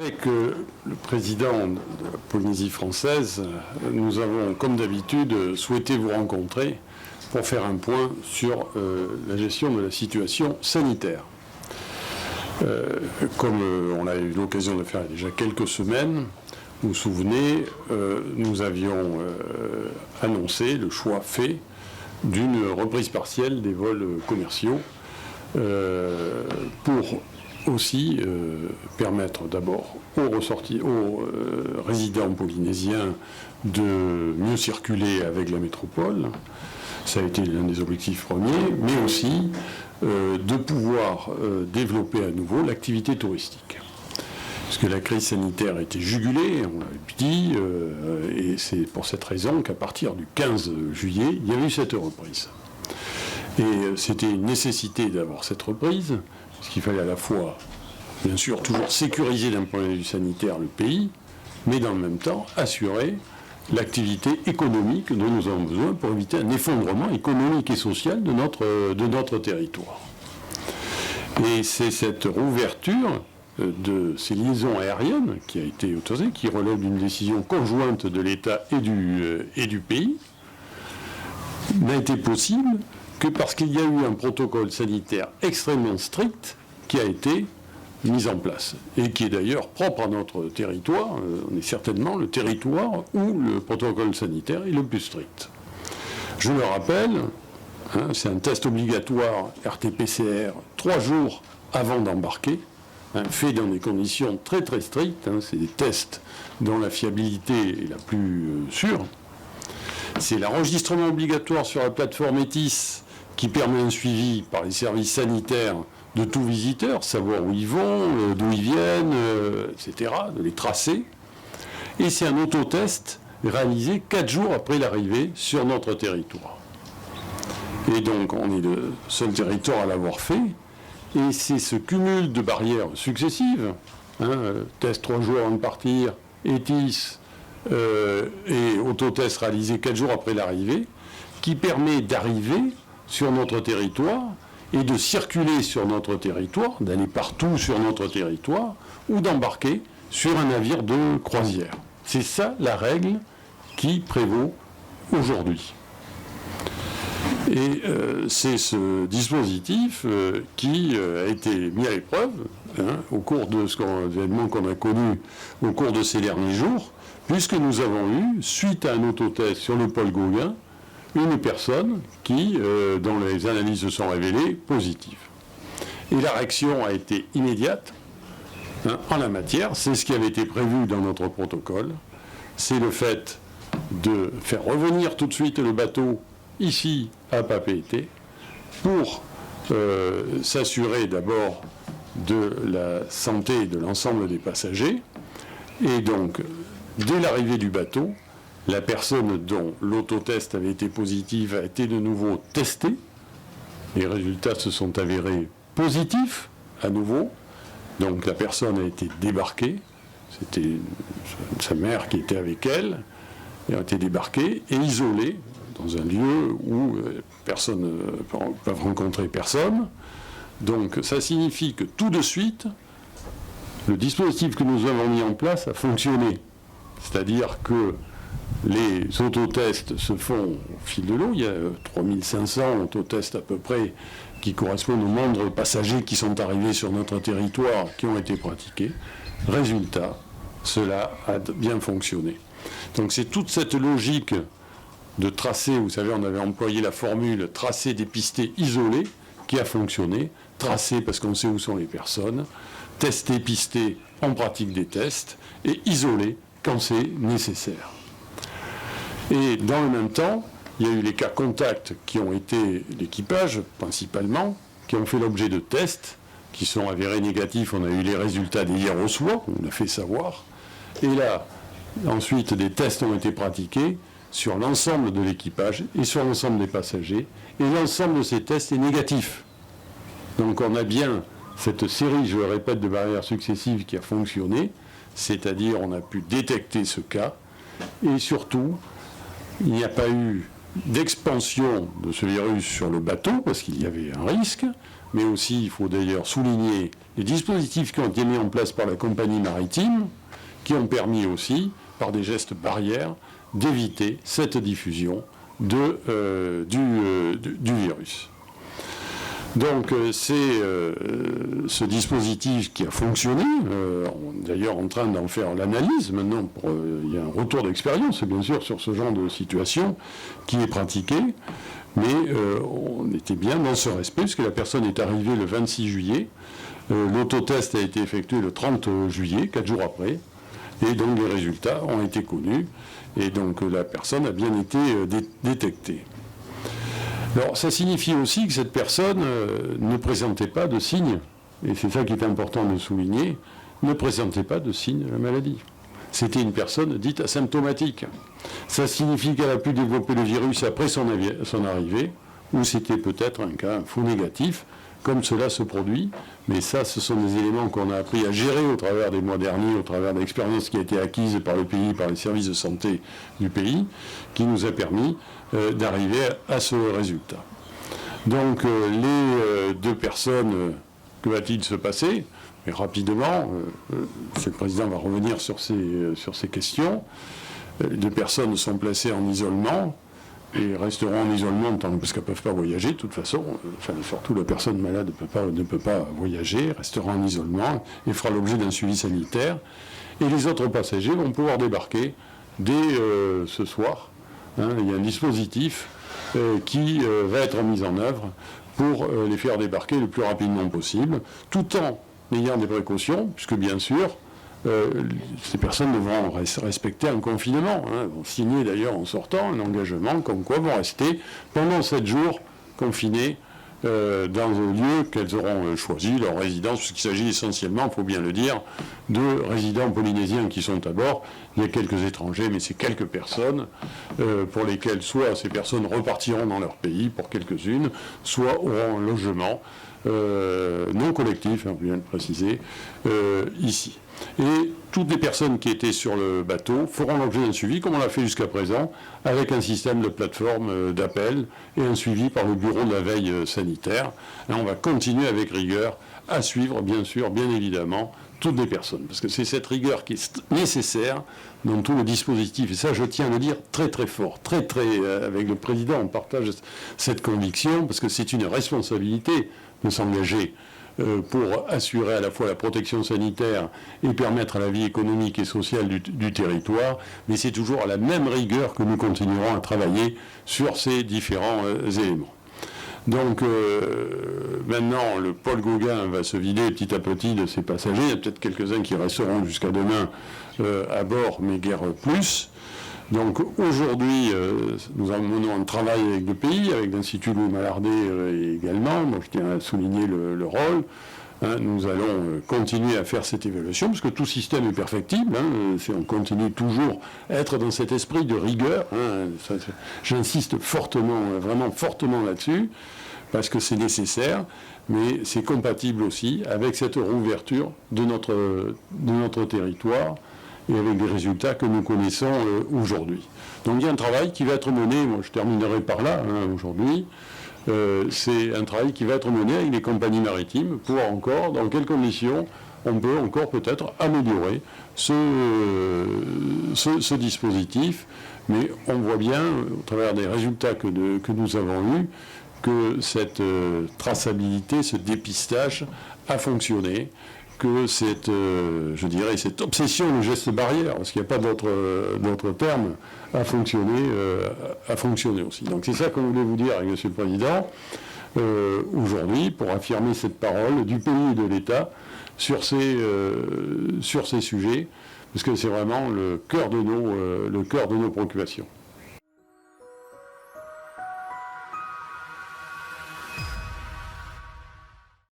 Avec le président de la Polynésie française, nous avons, comme d'habitude, souhaité vous rencontrer pour faire un point sur la gestion de la situation sanitaire. Comme on a eu l'occasion de faire déjà quelques semaines, vous vous souvenez, nous avions annoncé le choix fait d'une reprise partielle des vols commerciaux pour aussi permettre d'abord aux résidents polynésiens de mieux circuler avec la métropole. Ça a été l'un des objectifs premiers, mais aussi de pouvoir développer à nouveau l'activité touristique. Parce que la crise sanitaire a été jugulée, on l'a dit, et c'est pour cette raison qu'à partir du 15 juillet, il y a eu cette reprise. Et c'était une nécessité d'avoir cette reprise, parce qu'il fallait à la fois, bien sûr, toujours sécuriser d'un point de vue sanitaire le pays, mais dans le même temps assurer l'activité économique dont nous avons besoin pour éviter un effondrement économique et social de notre territoire. Et c'est cette rouverture de ces liaisons aériennes qui a été autorisée, qui relève d'une décision conjointe de l'État et du pays, n'a été possible que parce qu'il y a eu un protocole sanitaire extrêmement strict qui a été mis en place et qui est d'ailleurs propre à notre territoire. On est certainement le territoire où le protocole sanitaire est le plus strict. Je le rappelle, c'est un test obligatoire RT-PCR 3 jours avant d'embarquer, fait dans des conditions très très strictes. C'est des tests dont la fiabilité est la plus sûre. C'est l'enregistrement obligatoire sur la plateforme ETIS qui permet un suivi par les services sanitaires de tout visiteur, savoir où ils vont, d'où ils viennent, etc., de les tracer. Et c'est un autotest réalisé 4 jours après l'arrivée sur notre territoire. Et donc, on est le seul territoire à l'avoir fait. Et c'est ce cumul de barrières successives, test 3 jours avant de partir, ETIS et autotest réalisé 4 jours après l'arrivée, qui permet d'arriver sur notre territoire et de circuler sur notre territoire, d'aller partout sur notre territoire, ou d'embarquer sur un navire de croisière. C'est ça la règle qui prévaut aujourd'hui. Et c'est ce dispositif qui a été mis à l'épreuve au cours de l'événement qu'on a connu au cours de ces derniers jours, puisque nous avons eu, suite à un autotest sur le pôle Gauguin, une personne qui, dont les analyses se sont révélées positives. Et la réaction a été immédiate en la matière. C'est ce qui avait été prévu dans notre protocole. C'est le fait de faire revenir tout de suite le bateau ici à Papeete pour s'assurer d'abord de la santé de l'ensemble des passagers. Et donc, dès l'arrivée du bateau, la personne dont l'autotest avait été positif a été de nouveau testée. Les résultats se sont avérés positifs à nouveau. Donc la personne a été débarquée. C'était sa mère qui était avec elle. Elle a été débarquée et isolée dans un lieu où personne ne peut rencontrer personne. Donc ça signifie que tout de suite, le dispositif que nous avons mis en place a fonctionné. C'est-à-dire que les autotests se font au fil de l'eau. Il y a 3500 autotests à peu près qui correspondent aux moindres passagers qui sont arrivés sur notre territoire, qui ont été pratiqués. Résultat, cela a bien fonctionné. Donc c'est toute cette logique de tracer, vous savez, on avait employé la formule tracer, dépister, isoler, qui a fonctionné. Tracer parce qu'on sait où sont les personnes, tester, pister, on pratique des tests, et isoler quand c'est nécessaire. Et dans le même temps, il y a eu les cas contacts qui ont été l'équipage, principalement, qui ont fait l'objet de tests, qui sont avérés négatifs. On a eu les résultats d'hier au soir, on l'a fait savoir. Et là, ensuite, des tests ont été pratiqués sur l'ensemble de l'équipage et sur l'ensemble des passagers. Et l'ensemble de ces tests est négatif. Donc on a bien cette série, je le répète, de barrières successives qui a fonctionné. C'est-à-dire on a pu détecter ce cas. Et surtout, il n'y a pas eu d'expansion de ce virus sur le bateau, parce qu'il y avait un risque, mais aussi, il faut d'ailleurs souligner, les dispositifs qui ont été mis en place par la compagnie maritime, qui ont permis aussi, par des gestes barrières, d'éviter cette diffusion du virus. Donc c'est ce dispositif qui a fonctionné, on est d'ailleurs en train d'en faire l'analyse maintenant, il y a un retour d'expérience bien sûr sur ce genre de situation qui est pratiqué, mais on était bien dans ce respect, puisque la personne est arrivée le 26 juillet, l'autotest a été effectué le 30 juillet, 4 jours après, et donc les résultats ont été connus, et donc la personne a bien été détectée. Alors, ça signifie aussi que cette personne ne présentait pas de signes, et c'est ça qui est important de souligner, ne présentait pas de signes de la maladie. C'était une personne dite asymptomatique. Ça signifie qu'elle a pu développer le virus après son arrivée, ou c'était peut-être un cas faux négatif, comme cela se produit. Mais ça, ce sont des éléments qu'on a appris à gérer au travers des mois derniers, au travers de l'expérience qui a été acquise par le pays, par les services de santé du pays, qui nous a permis d'arriver à ce résultat. Donc les deux personnes, que va-t-il se passer? Mais rapidement, Monsieur le Président va revenir sur ces questions. Les deux personnes sont placées en isolement et resteront en isolement parce qu'elles ne peuvent pas voyager de toute façon. Enfin, surtout la personne malade ne peut pas voyager, restera en isolement et fera l'objet d'un suivi sanitaire. Et les autres passagers vont pouvoir débarquer dès ce soir. Il y a un dispositif qui va être mis en œuvre pour les faire débarquer le plus rapidement possible, tout en ayant des précautions, puisque bien sûr, ces personnes devront respecter un confinement. Vont signer d'ailleurs en sortant un engagement comme quoi vont rester pendant 7 jours confinés dans un lieu qu'elles auront choisi, leur résidence, puisqu'il s'agit essentiellement, il faut bien le dire, de résidents polynésiens qui sont à bord. Il y a quelques étrangers, mais c'est quelques personnes pour lesquelles soit ces personnes repartiront dans leur pays pour quelques-unes, soit auront un logement non collectif, on vient de le préciser, ici. Et toutes les personnes qui étaient sur le bateau feront l'objet d'un suivi, comme on l'a fait jusqu'à présent, avec un système de plateforme d'appel et un suivi par le bureau de la veille sanitaire. Et on va continuer avec rigueur à suivre, bien sûr, bien évidemment, toutes les personnes. Parce que c'est cette rigueur qui est nécessaire dans tout le dispositif. Et ça, je tiens à le dire très très fort, avec le Président, on partage cette conviction, parce que c'est une responsabilité de s'engager pour assurer à la fois la protection sanitaire et permettre à la vie économique et sociale du territoire, mais c'est toujours à la même rigueur que nous continuerons à travailler sur ces différents éléments. Donc maintenant, le Paul Gauguin va se vider petit à petit de ses passagers. Il y a peut-être quelques-uns qui resteront jusqu'à demain à bord, mais guère plus. Donc aujourd'hui, nous menons un travail avec le pays, avec l'Institut Louis Mallardet également. Moi, je tiens à souligner le rôle. Nous allons continuer à faire cette évaluation, parce que tout système est perfectible. On continue toujours à être dans cet esprit de rigueur. J'insiste fortement, vraiment fortement là-dessus, parce que c'est nécessaire, mais c'est compatible aussi avec cette réouverture de notre territoire, et avec des résultats que nous connaissons aujourd'hui. Donc il y a un travail qui va être mené, moi je terminerai par là aujourd'hui, c'est un travail qui va être mené avec les compagnies maritimes pour encore, dans quelles conditions on peut encore peut-être améliorer ce dispositif, mais on voit bien, au travers des résultats que nous avons eus, que cette traçabilité, ce dépistage a fonctionné, que cette obsession, le geste barrière, parce qu'il n'y a pas d'autre terme, a fonctionné aussi. Donc c'est ça que je voulais vous dire, Monsieur le Président, aujourd'hui, pour affirmer cette parole du pays et de l'État sur ces sujets, parce que c'est vraiment le cœur de nos préoccupations.